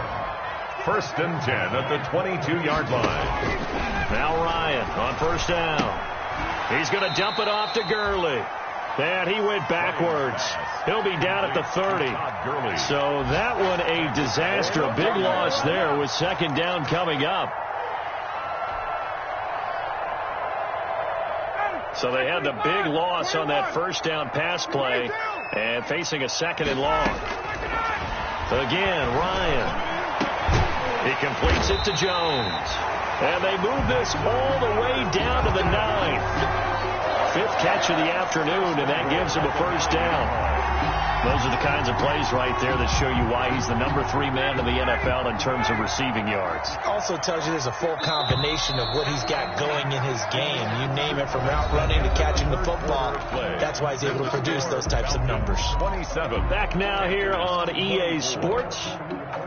1st and 10 at the 22-yard line. Now Ryan on 1st down. He's going to dump it off to Gurley. And he went backwards. He'll be down at the 30. So that one a disaster. A big loss there with second down coming up. So they had the big loss on that first down pass play and facing a second and long. Again, Ryan. He completes it to Jones. And they move this all the way down to the 9th. Fifth catch of the afternoon, and that gives him a first down. Those are the kinds of plays right there that show you why he's the number 3 man in the NFL in terms of receiving yards. Also tells you there's a full combination of what he's got going in his game. You name it, from route running to catching the football. That's why he's able to produce those types of numbers. 27. Back now here on EA Sports.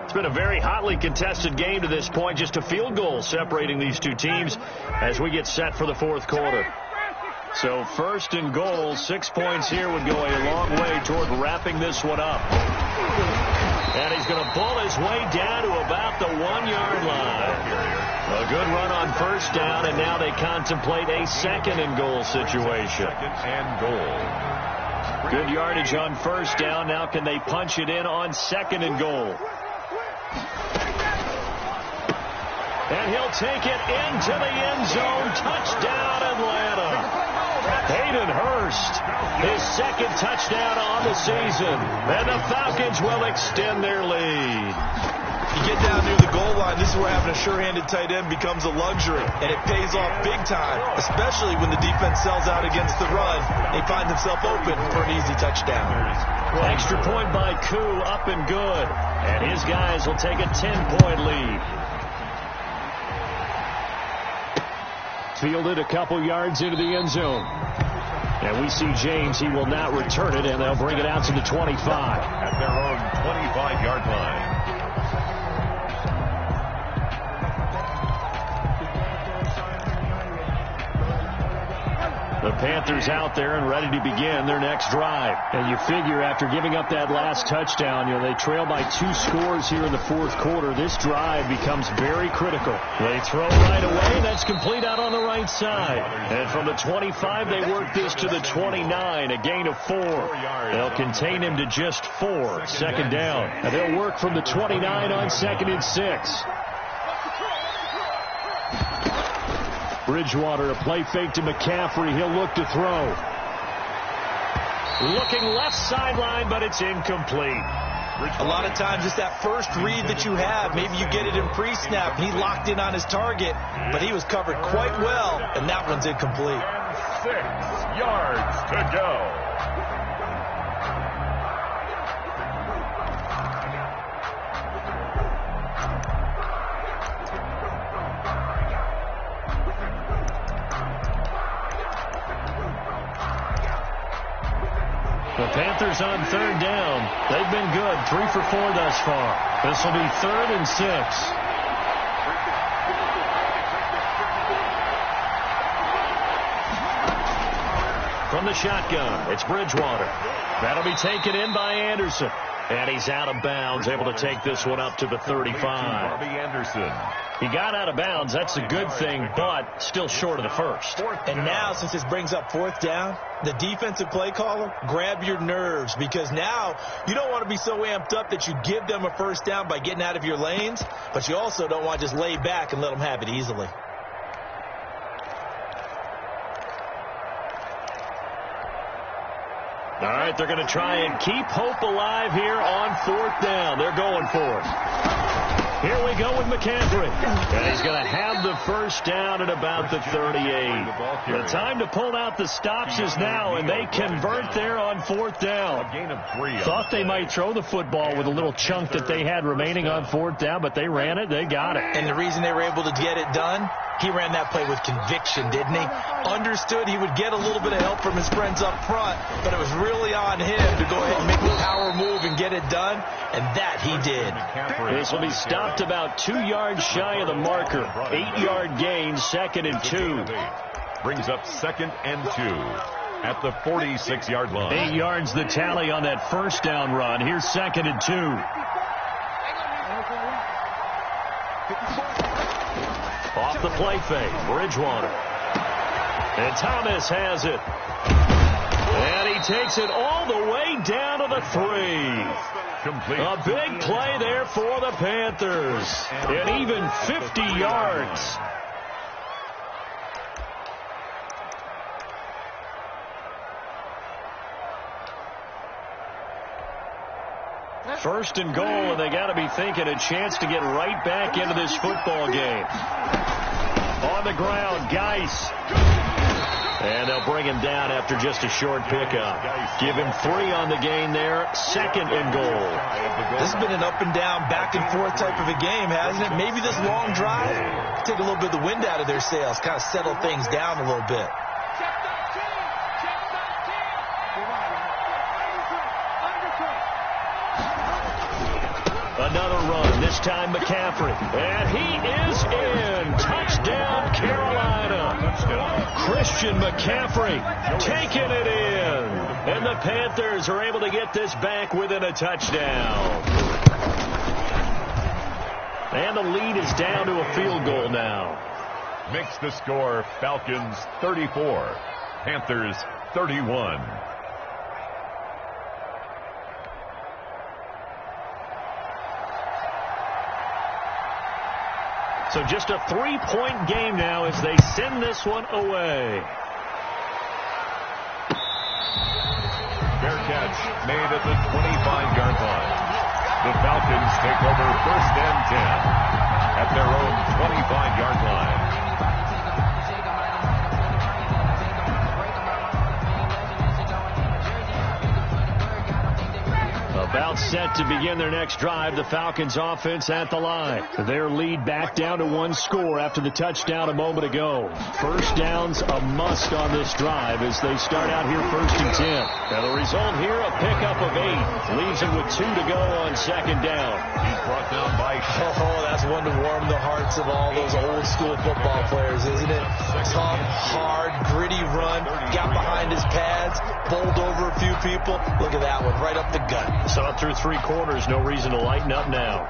It's been a very hotly contested game to this point. Just a field goal separating these two teams as we get set for the fourth quarter. So first and goal, 6 points here would go a long way toward wrapping this one up. And he's going to pull his way down to about the 1-yard line. A good run on first down, and now they contemplate a second and goal situation. Second and goal. Good yardage on first down. Now can they punch it in on second and goal? And he'll take it into the end zone. Touchdown, Atlanta. Hayden Hurst, his second touchdown on the season. And the Falcons will extend their lead. You get down near the goal line, this is where having a sure-handed tight end becomes a luxury. And it pays off big time, especially when the defense sells out against the run. They find themselves open for an easy touchdown. Extra point by Koo, up and good. And his guys will take a 10-point lead. Fielded a couple yards into the end zone. And we see James. He will not return it, and they'll bring it out to the 25. At their own 25-yard line. The Panthers out there and ready to begin their next drive. And you figure after giving up that last touchdown, they trail by 2 scores here in the fourth quarter. This drive becomes very critical. They throw right away. That's complete out on the right side. And from the 25, they work this to the 29, a gain of 4. They'll contain him to just 4. Second down. And they'll work from the 29 on second and 6. Bridgewater, a play fake to McCaffrey. He'll look to throw. Looking left sideline, but it's incomplete. A lot of times it's that first read that you have. Maybe you get it in pre-snap. He locked in on his target, but he was covered quite well, and that one's incomplete. 6 yards to go. The Panthers on third down. They've been good. 3 for 4 thus far. This will be 3rd and 6. From the shotgun, it's Bridgewater. That'll be taken in by Anderson. And he's out of bounds, able to take this one up to the 35. Bobby Anderson. He got out of bounds. That's a good thing, but still short of the first. And now, since this brings up 4th down, the defensive play caller, grab your nerves, because now you don't want to be so amped up that you give them a first down by getting out of your lanes, but you also don't want to just lay back and let them have it easily. All right, they're going to try and keep hope alive here on 4th down. They're going for it. Here we go with McCaffrey. And he's going to have the first down at about the 38. The time to pull out the stops is now, and they convert there on 4th down. Thought they might throw the football with a little chunk that they had remaining on 4th down, but they ran it. They got it. And the reason they were able to get it done, he ran that play with conviction, didn't he? Understood he would get a little bit of help from his friends up front, but it was really on him to go ahead and make the power move and get it done, and that he did. This will be stopped about 2 yards shy of the marker. 8-yard gain, 2nd and 2. Brings up 2nd and 2 at the 46-yard line. 8 yards the tally on that first down run. Here's 2nd and 2. Off the play fake, Bridgewater. And Thomas has it. And he takes it all the way down to the 3. Complete. A big play there for the Panthers. And even 50 yards. First and goal, and they got to be thinking a chance to get right back into this football game. On the ground, Geis. And they'll bring him down after just a short pickup. Give him 3 on the gain there. Second and goal. This has been an up and down, back and forth type of a game, hasn't it? Maybe this long drive take a little bit of the wind out of their sails, kind of settle things down a little bit. Another run, this time McCaffrey. And he is in. Touchdown, Carolina. Christian McCaffrey taking it in. And the Panthers are able to get this back within a touchdown. And the lead is down to a field goal now. Makes the score Falcons 34, Panthers 31. So just a 3-point game now as they send this one away. Fair catch made at the 25-yard line. The Falcons take over 1st and 10 at their own 25-yard line. About set to begin their next drive, the Falcons offense at the line. Their lead back down to 1 score after the touchdown a moment ago. First down's a must on this drive as they start out here 1st and 10. Now the result here, a pickup of 8. Leaves them with 2 to go on 2nd down. He's brought down by... Oh, that's one to warm the hearts of all those old school football players, isn't it? Tough, hard, gritty run. Got behind his pads, bowled over a few people. Look at that one, right up the gut. Saw it through 3 quarters, no reason to lighten up now.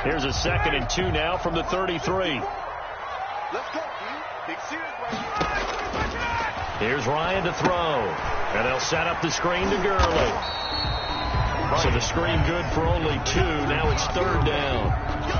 Here's a 2nd and 2 now from the 33. Here's Ryan to throw. And they'll set up the screen to Gurley. So the screen good for only 2. Now it's 3rd down.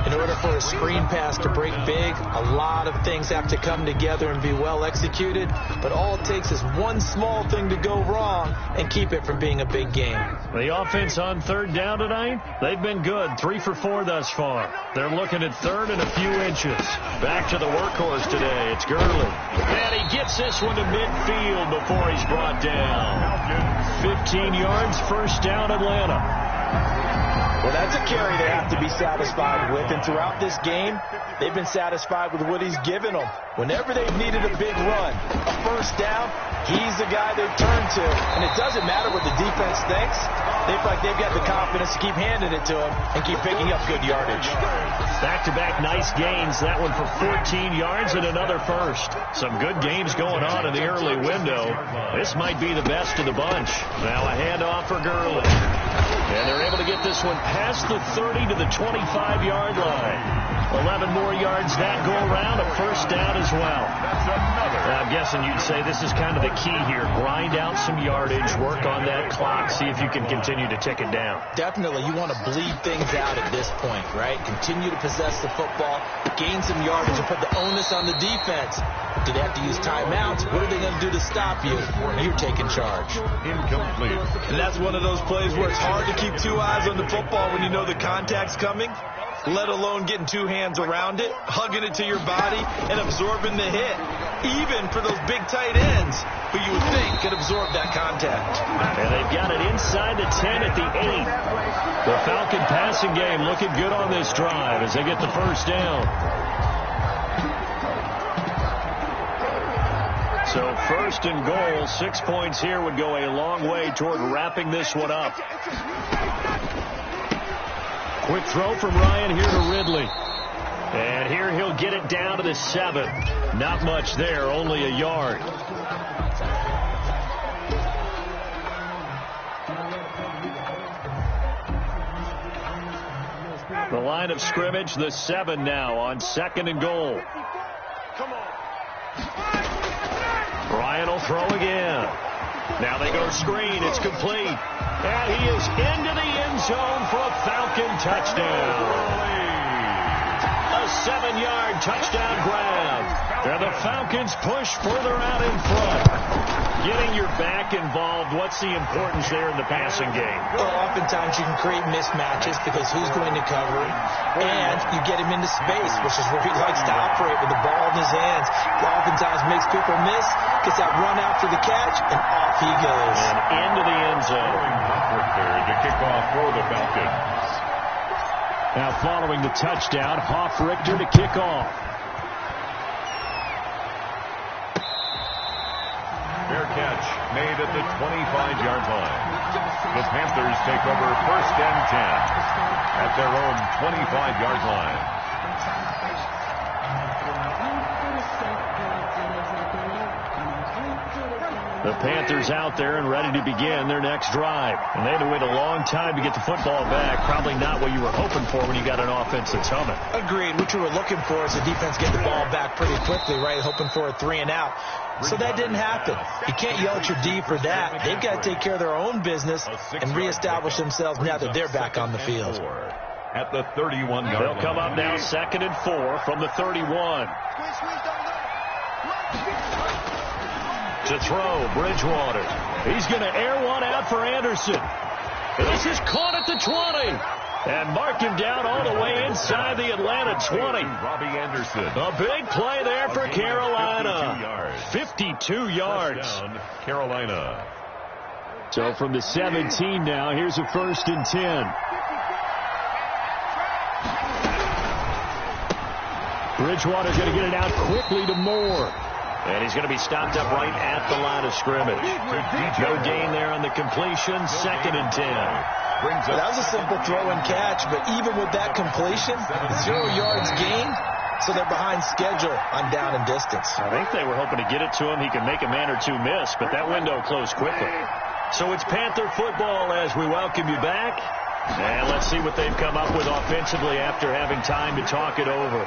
In order for a screen pass to break big, a lot of things have to come together and be well executed. But all it takes is one small thing to go wrong and keep it from being a big game. The offense on 3rd down tonight, they've been good. 3 for 4 thus far. They're looking at 3rd and a few inches. Back to the workhorse today. It's Gurley. And he gets this one to midfield before he's brought down. 15 yards, 1st down, Atlanta. Well, that's a carry they have to be satisfied with, and throughout this game, they've been satisfied with what he's given them. Whenever they've needed a big run, a 1st down, he's the guy they've turned to. And it doesn't matter what the defense thinks. They feel like they've got the confidence to keep handing it to him and keep picking up good yardage. Back-to-back nice gains. That one for 14 yards and another 1st. Some good games going on in the early window. This might be the best of the bunch. Now a handoff for Gurley. And they're able to get this one past the 30 to the 25-yard line. 11 more yards that go around, a 1st down as well. I'm guessing you'd say this is kind of the key here. Grind out some yardage, work on that clock, see if you can continue to tick it down. Definitely. You want to bleed things out at this point, right? Continue to possess the football, gain some yardage, and put the onus on the defense. Do they have to use timeouts? What are they going to do to stop you? You're taking charge. Incomplete. And that's one of those plays where it's hard to keep 2 eyes on the football when you know the contact's coming, let alone getting 2 hands around it, hugging it to your body, and absorbing the hit. Even for those big tight ends who you would think could absorb that contact. And they've got it inside the 10 at the 8. The Falcon passing game looking good on this drive as they get the 1st down. So 1st and goal, 6 points here would go a long way toward wrapping this one up. Quick throw from Ryan here to Ridley. And here he'll get it down to the 7. Not much there, only a yard. The line of scrimmage, the 7 now on 2nd and goal. Ryan will throw again. Now they go screen. It's complete. And he is into the end zone for a Falcon touchdown. A 7-yard touchdown grab. And the Falcons push further out in front. Getting your back involved, what's the importance there in the passing game? Well, oftentimes you can create mismatches because who's going to cover it, and you get him into space, which is where he likes to operate with the ball in his hands. He oftentimes makes people miss, gets that run after the catch, and off he goes. And into the end zone. To kick off for the Falcons. Now following the touchdown, Hoff-Richter to kick off. Fair catch made at the 25-yard line. The Panthers take over 1st and 10 at their own 25-yard line. The Panthers out there and ready to begin their next drive. And they had to wait a long time to get the football back. Probably not what you were hoping for when you got an offense that's humming. Agreed. What you were looking for is the defense get the ball back pretty quickly, right? Hoping for a 3-and-out. So that didn't happen. You can't yell at your D for that. They've got to take care of their own business and reestablish themselves now that they're back on the field. At the 31-yard line. They'll come up now 2nd and 4 from the 31. To throw, Bridgewater. He's going to air one out for Anderson. This is caught at the 20. And mark him down all the way inside the Atlanta 20. Robbie Anderson. A big play there for Carolina. 52 yards. Down, Carolina. So from the 17 now, here's a 1st and 10. Bridgewater going to get it out quickly to Moore. And he's going to be stopped up right at the line of scrimmage. No gain there on the completion. 2nd and 10. That was a simple throw and catch, but even with that completion, 0 yards gained, so they're behind schedule on down and distance. I think they were hoping to get it to him. He could make a man or two miss, but that window closed quickly. So it's Panther football as we welcome you back. And let's see what they've come up with offensively after having time to talk it over.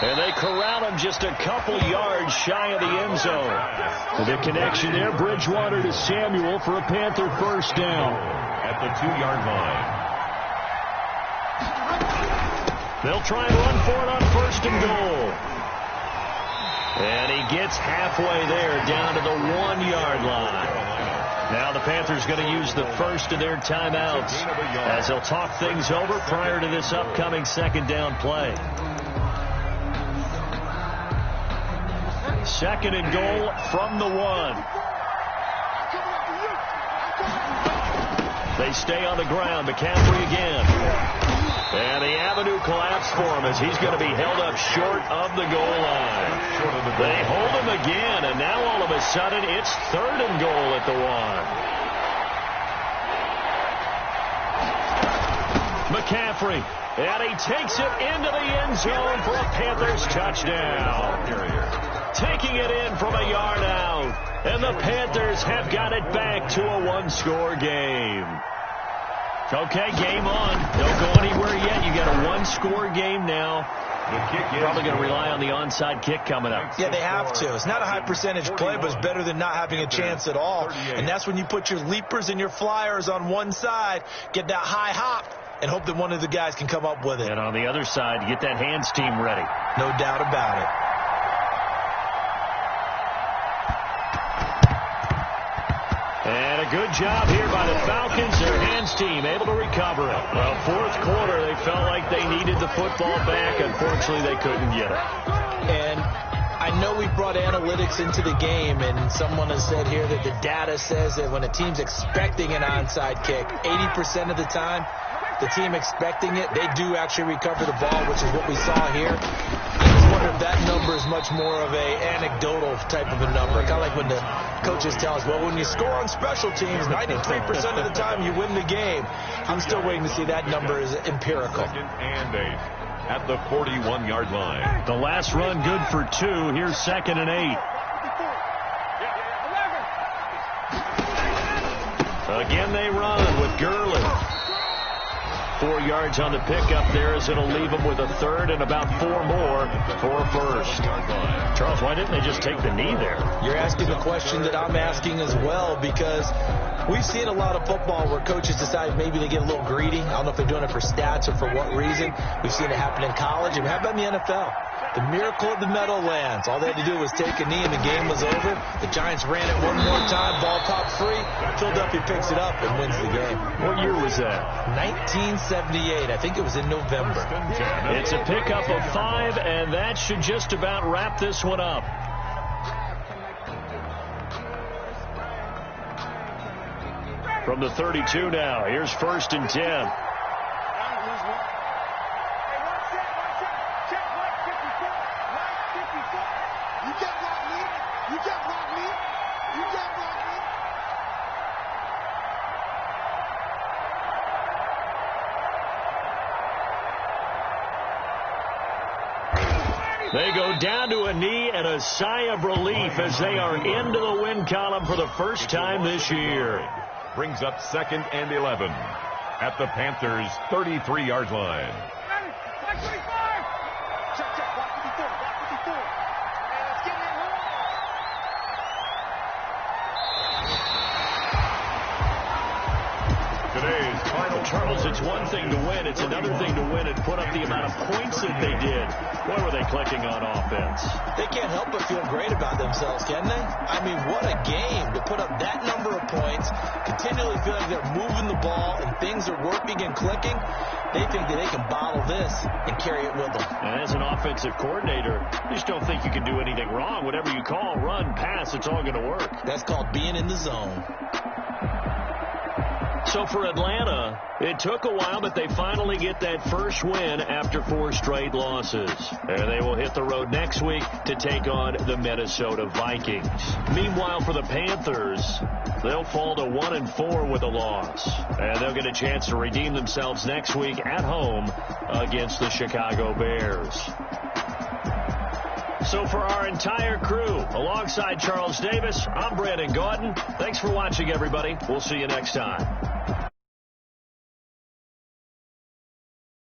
And they corral him just a couple yards shy of the end zone. The connection there, Bridgewater to Samuel for a Panther 1st down. At the 2-yard line. They'll try and run for it on 1st and goal. And he gets halfway there down to the 1-yard line. Now the Panthers going to use the first of their timeouts as they'll talk things over prior to this upcoming 2nd down play. 2nd and goal from the 1. They stay on the ground. McCaffrey again. And the avenue collapsed for him as he's going to be held up short of the goal line. They hold him again, and now all of a sudden it's 3rd and goal at the 1. McCaffrey, and he takes it into the end zone for a Panthers touchdown. Taking it in from a yard out, and the Panthers have got it back to a 1-score game. Okay, game on. Don't go anywhere yet. You got a 1-score game now. Probably going to rely on the onside kick coming up. Yeah, they have to. It's not a high percentage play, but it's better than not having a chance at all. And that's when you put your leapers and your flyers on one side, get that high hop, and hope that one of the guys can come up with it. And on the other side, get that hands team ready. No doubt about it. And a good job here by the Falcons. Their hands team able to recover it. Well, 4th quarter, they felt like they needed the football back. Unfortunately, they couldn't get it. And I know we brought analytics into the game, and someone has said here that the data says that when a team's expecting an onside kick, 80% of the time, the team expecting it, they do actually recover the ball, which is what we saw here. I just wonder if that number is much more of a anecdotal type of a number. Kind of like when the coaches tell us, well, when you score on special teams, 93% of the time you win the game. I'm still waiting to see that number is empirical. 2nd and 8 at the 41-yard line. The last run good for 2. Here's 2nd and 8. Again they run with Gurley. 4 yards on the pickup there as it'll leave them with a third and about 4 more for first. Charles, why didn't they just take the knee there? You're asking the question that I'm asking as well, because we've seen a lot of football where coaches decide maybe they get a little greedy. I don't know if they're doing it for stats or for what reason. We've seen it happen in college. And how about in the NFL? The miracle of the Meadowlands. All they had to do was take a knee and the game was over. The Giants ran it one more time. Ball popped free. Philadelphia picks it up and wins the game. What year was that? 1978. I think it was in November. It's a pickup of 5, and that should just about wrap this one up. From the 32 now, here's 1st and 10. They go down to a knee and a sigh of relief as they are into the win column for the first time this year. Brings up 2nd and 11 at the Panthers' 33-yard line. Today's final. Charles, it's one thing to win. It's another thing to win and put up the amount of points that they did. What were they clicking on offense? They can't help but feel great about themselves, can they? I mean, what a game to put up that number of points, continually feel like they're moving the ball and things are working and clicking. They think that they can bottle this and carry it with them. And as an offensive coordinator, you just don't think you can do anything wrong. Whatever you call, run, pass, it's all going to work. That's called being in the zone. So for Atlanta, it took a while, but they finally get that first win after 4 straight losses. And they will hit the road next week to take on the Minnesota Vikings. Meanwhile, for the Panthers, they'll fall to 1-4 with a loss. And they'll get a chance to redeem themselves next week at home against the Chicago Bears. So for our entire crew, alongside Charles Davis, I'm Brandon Gordon. Thanks for watching, everybody. We'll see you next time.